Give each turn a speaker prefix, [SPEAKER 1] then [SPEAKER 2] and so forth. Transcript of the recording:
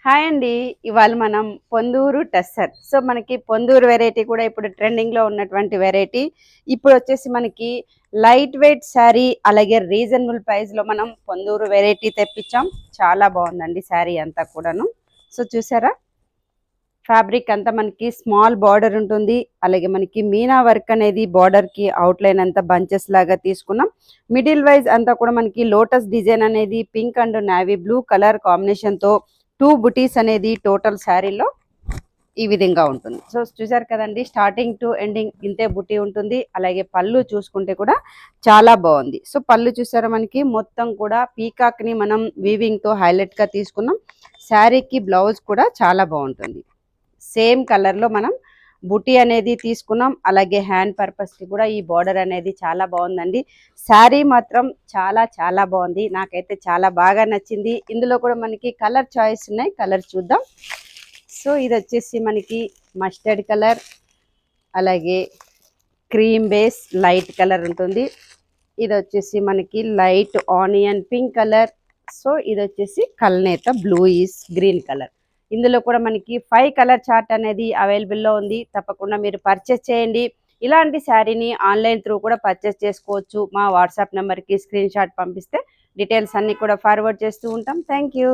[SPEAKER 1] Hi అండి. ఇవాళ మనం పొందూరు టస్సర్. సో, మనకి పొందూరు వెరైటీ కూడా ఇప్పుడు ట్రెండింగ్‌లో ఉన్నటువంటి వెరైటీ. ఇప్పుడొచ్చేసి మనకి లైట్ వెయిట్ శారీ, అలాగే రీజనబుల్ ప్రైస్‌లో మనం పొందూరు వెరైటీ తెప్పించాం. చాలా బాగుందండి శారీ అంతా కూడాను. సో, చూసారా? ఫ్యాబ్రిక్ అంతా మనకి స్మాల్ బార్డర్ ఉంటుంది. అలాగే మనకి మీనా వర్క్ అనేది బార్డర్‌కి అవుట్‌లైన్ అంతా బంచెస్ లాగా తీసుకున్నాం. మిడిల్ వైజ్ అంతా కూడా మనకి లోటస్ డిజైన్ అనేది pink and navy blue colour కాంబినేషన్‌తో 2 బుటీస్ అనేది టోటల్ శారీలో ఈ విధంగా ఉంటుంది. సో, చూసారు కదండీ, స్టార్టింగ్ టు ఎండింగ్ ఇంతే బుటీ ఉంటుంది. అలాగే పళ్ళు చూసుకుంటే కూడా చాలా బాగుంది. సో, పళ్ళు చూసారా, మనకి మొత్తం కూడా పీకాక్‌ని మనం వీవింగ్‌తో హైలైట్‌గా తీసుకున్నాం. శారీకి బ్లౌజ్ కూడా చాలా బాగుంటుంది. సేమ్ కలర్లో మనం బుటీ అనేది తీసుకున్నాం. అలాగే హ్యాండ్ పర్పస్కి కూడా ఈ బార్డర్ అనేది చాలా బాగుందండి. శారీ మాత్రం చాలా చాలా బాగుంది. నాకైతే చాలా బాగా నచ్చింది. ఇందులో కూడా మనకి కలర్ చాయిస్ ఉన్నాయి. కలర్ చూద్దాం. సో, ఇది వచ్చేసి మనకి మస్టర్డ్ కలర్, అలాగే క్రీమ్ బేస్ లైట్ కలర్ ఉంటుంది. ఇది వచ్చేసి మనకి light onion pink colour. So, ఇది వచ్చేసి కల్నేత బ్లూ ఈస్ గ్రీన్ కలర్. ఇందులో కూడా మనకి 5 కలర్ చార్ట్ అనేది అవైలబుల్లో ఉంది. తప్పకుండా మీరు పర్చేస్ చేయండి. ఇలాంటి శారీని ఆన్లైన్ త్రూ కూడా పర్చేస్ చేసుకోవచ్చు. మా వాట్సాప్ నెంబర్కి స్క్రీన్ షాట్ పంపిస్తే డీటెయిల్స్ అన్నీ కూడా ఫార్వర్డ్ చేస్తూ ఉంటాం. Thank you.